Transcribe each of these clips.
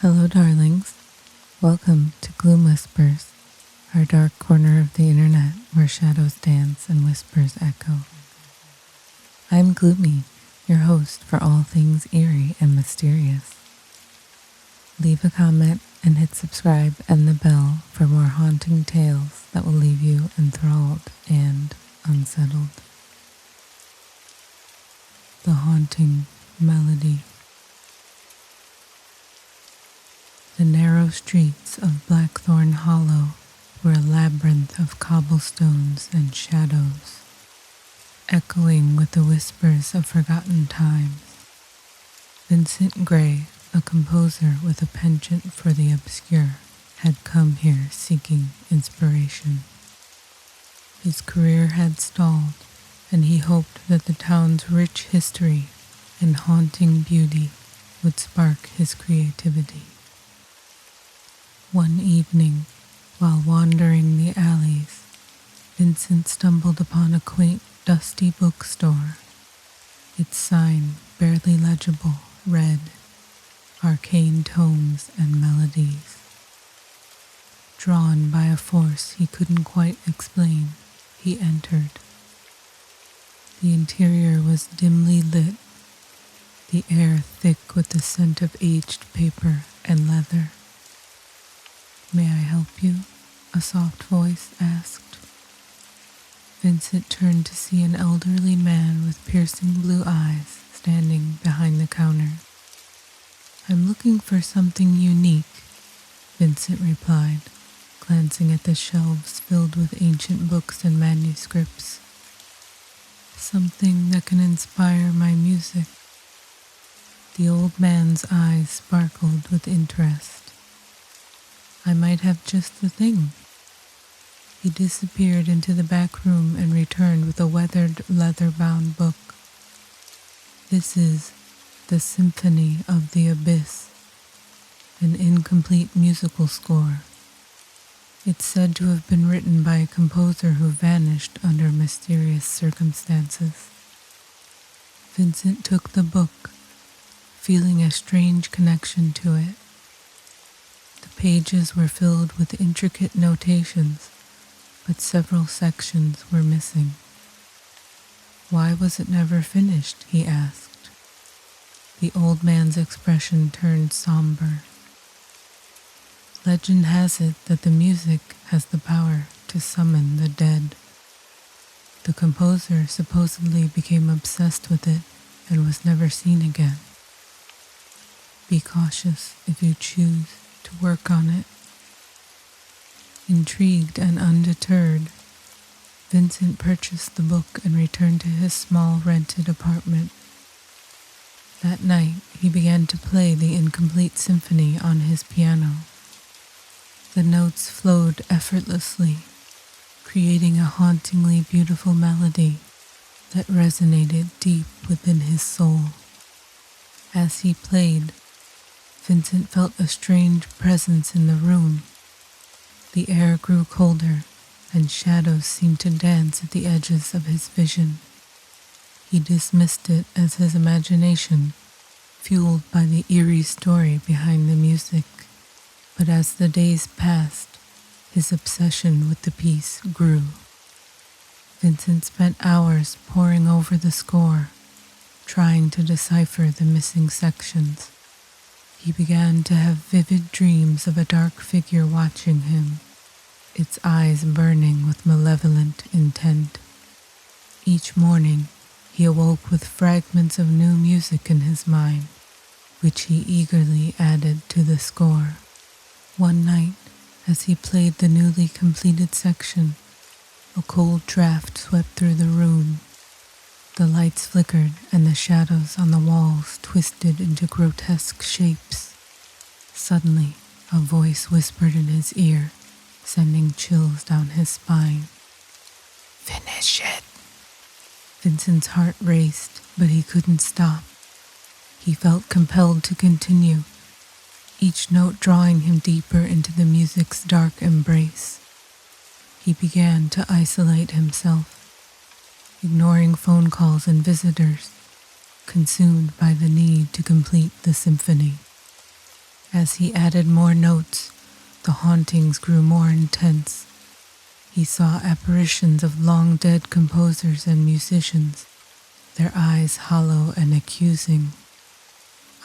Hello, darlings. Welcome to GloomWhispers, our dark corner of the internet where shadows dance and whispers echo. I'm Gloomy, your host for all things eerie and mysterious. Leave a comment and hit subscribe and the bell for more haunting tales that will leave you enthralled and unsettled. The Haunting Melody. The narrow streets of Blackthorn Hollow were a labyrinth of cobblestones and shadows, echoing with the whispers of forgotten times. Vincent Gray, a composer with a penchant for the obscure, had come here seeking inspiration. His career had stalled, and he hoped that the town's rich history and haunting beauty would spark his creativity. One evening, while wandering the alleys, Vincent stumbled upon a quaint, dusty bookstore. Its sign, barely legible, read, "Arcane Tomes and Melodies." Drawn by a force he couldn't quite explain, he entered. The interior was dimly lit, the air thick with the scent of aged paper and leather. "May I help you?" a soft voice asked. Vincent turned to see an elderly man with piercing blue eyes standing behind the counter. "I'm looking for something unique," Vincent replied, glancing at the shelves filled with ancient books and manuscripts. "Something that can inspire my music." The old man's eyes sparkled with interest. "I might have just the thing." He disappeared into the back room and returned with a weathered, leather-bound book. "This is The Symphony of the Abyss, an incomplete musical score. It's said to have been written by a composer who vanished under mysterious circumstances." Vincent took the book, feeling a strange connection to it. The pages were filled with intricate notations, but several sections were missing. "Why was it never finished?" he asked. The old man's expression turned somber. "Legend has it that the music has the power to summon the dead. The composer supposedly became obsessed with it and was never seen again. Be cautious if you choose to work on it." Intrigued and undeterred, Vincent purchased the book and returned to his small rented apartment. That night, he began to play the incomplete symphony on his piano. The notes flowed effortlessly, creating a hauntingly beautiful melody that resonated deep within his soul. As he played, Vincent felt a strange presence in the room. The air grew colder, and shadows seemed to dance at the edges of his vision. He dismissed it as his imagination, fueled by the eerie story behind the music. But as the days passed, his obsession with the piece grew. Vincent spent hours poring over the score, trying to decipher the missing sections. He began to have vivid dreams of a dark figure watching him, its eyes burning with malevolent intent. Each morning, he awoke with fragments of new music in his mind, which he eagerly added to the score. One night, as he played the newly completed section, a cold draft swept through the room. The lights flickered and the shadows on the walls twisted into grotesque shapes. Suddenly, a voice whispered in his ear, sending chills down his spine. "Finish it!" Vincent's heart raced, but he couldn't stop. He felt compelled to continue, each note drawing him deeper into the music's dark embrace. He began to isolate himself, ignoring phone calls and visitors, consumed by the need to complete the symphony. As he added more notes, the hauntings grew more intense. He saw apparitions of long-dead composers and musicians, their eyes hollow and accusing.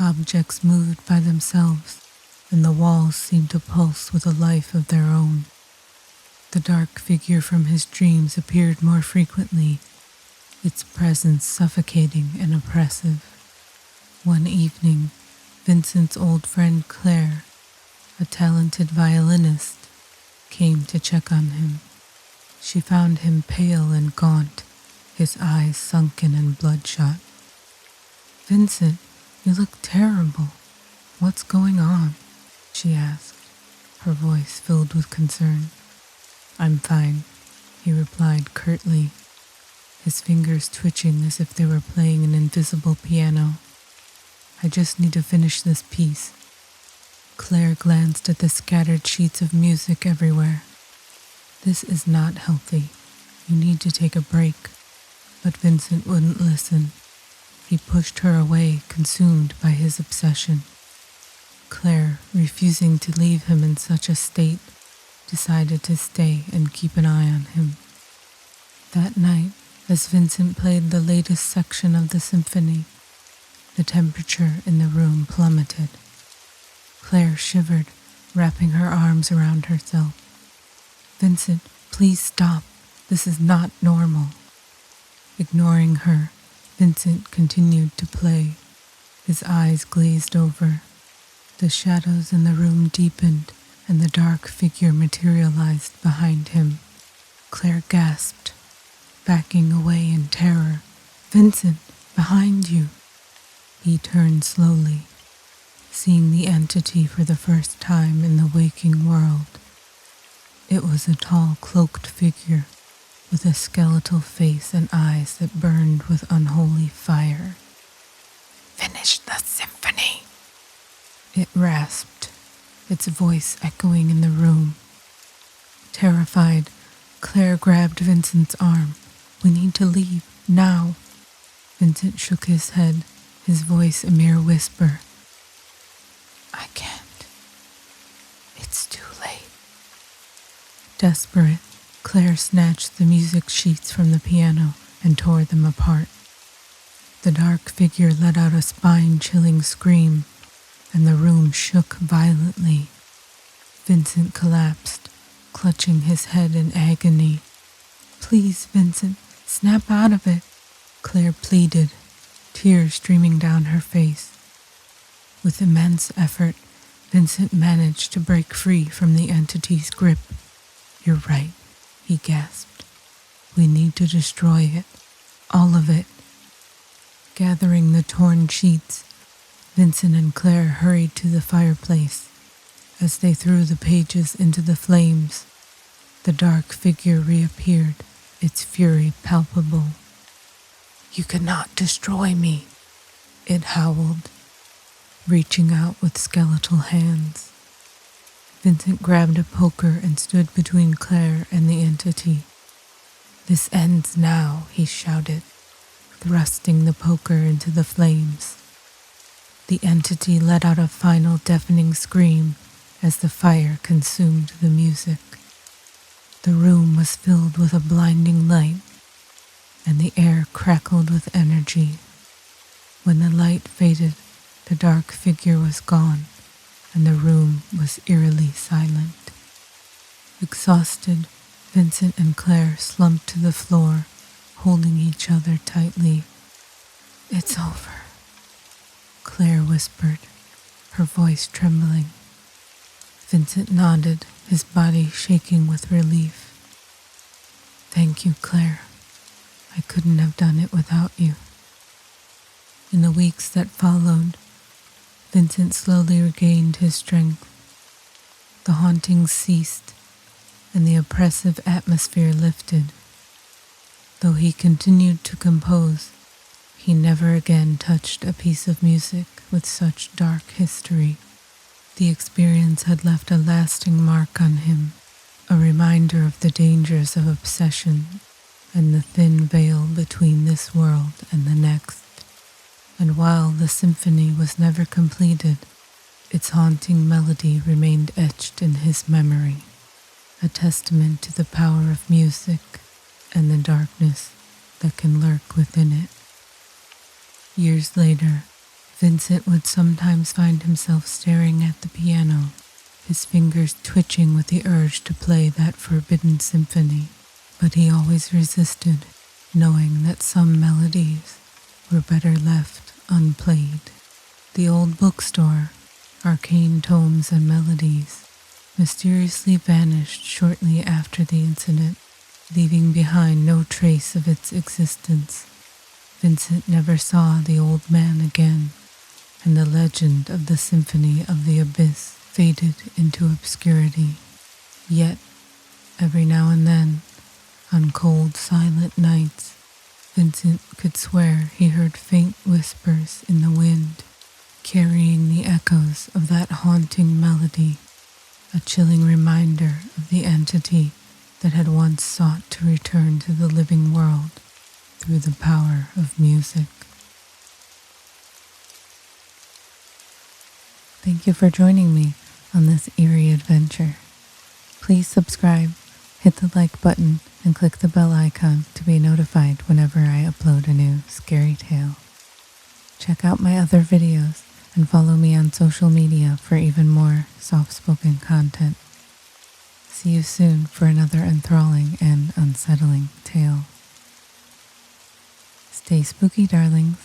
Objects moved by themselves, and the walls seemed to pulse with a life of their own. The dark figure from his dreams appeared more frequently, its presence suffocating and oppressive. One evening, Vincent's old friend Claire, a talented violinist, came to check on him. She found him pale and gaunt, his eyes sunken and bloodshot. "Vincent, you look terrible. What's going on?" she asked, her voice filled with concern. "I'm fine," he replied curtly, his fingers twitching as if they were playing an invisible piano. "I just need to finish this piece." Claire glanced at the scattered sheets of music everywhere. "This is not healthy. You need to take a break." But Vincent wouldn't listen. He pushed her away, consumed by his obsession. Claire, refusing to leave him in such a state, decided to stay and keep an eye on him. That night, as Vincent played the latest section of the symphony, the temperature in the room plummeted. Claire shivered, wrapping her arms around herself. "Vincent, please stop. This is not normal." Ignoring her, Vincent continued to play, his eyes glazed over. The shadows in the room deepened, and the dark figure materialized behind him. Claire gasped, backing away in terror. "Vincent, behind you!" He turned slowly, seeing the entity for the first time in the waking world. It was a tall, cloaked figure, with a skeletal face and eyes that burned with unholy fire. "Finish the symphony!" it rasped, its voice echoing in the room. Terrified, Claire grabbed Vincent's arm. "We need to leave, now." Vincent shook his head, his voice a mere whisper. "I can't. It's too late." Desperate, Claire snatched the music sheets from the piano and tore them apart. The dark figure let out a spine-chilling scream, and the room shook violently. Vincent collapsed, clutching his head in agony. "Please, Vincent, snap out of it," Claire pleaded, tears streaming down her face. With immense effort, Vincent managed to break free from the entity's grip. "You're right," he gasped. "We need to destroy it. All of it." Gathering the torn sheets, Vincent and Claire hurried to the fireplace. As they threw the pages into the flames, the dark figure reappeared, its fury palpable. "You cannot destroy me," it howled, reaching out with skeletal hands. Vincent grabbed a poker and stood between Claire and the entity. "This ends now," he shouted, thrusting the poker into the flames. The entity let out a final deafening scream as the fire consumed the music. The room was filled with a blinding light, and the air crackled with energy. When the light faded, the dark figure was gone, and the room was eerily silent. Exhausted, Vincent and Claire slumped to the floor, holding each other tightly. "It's over," Claire whispered, her voice trembling. Vincent nodded, his body shaking with relief. "Thank you, Claire. I couldn't have done it without you." In the weeks that followed, Vincent slowly regained his strength. The hauntings ceased, and the oppressive atmosphere lifted. Though he continued to compose, he never again touched a piece of music with such dark history. The experience had left a lasting mark on him, a reminder of the dangers of obsession and the thin veil between this world and the next. And while the symphony was never completed, its haunting melody remained etched in his memory, a testament to the power of music and the darkness that can lurk within it. Years later, Vincent would sometimes find himself staring at the piano, his fingers twitching with the urge to play that forbidden symphony, but he always resisted, knowing that some melodies were better left unplayed. The old bookstore, Arcane Tomes and Melodies, mysteriously vanished shortly after the incident, leaving behind no trace of its existence. Vincent never saw the old man again, and the legend of the Symphony of the Abyss faded into obscurity. Yet, every now and then, on cold, silent nights, Vincent could swear he heard faint whispers in the wind, carrying the echoes of that haunting melody, a chilling reminder of the entity that had once sought to return to the living world through the power of music. Thank you for joining me on this eerie adventure. Please subscribe, hit the like button, and click the bell icon to be notified whenever I upload a new scary tale. Check out my other videos and follow me on social media for even more soft-spoken content. See you soon for another enthralling and unsettling tale. Stay spooky, darlings.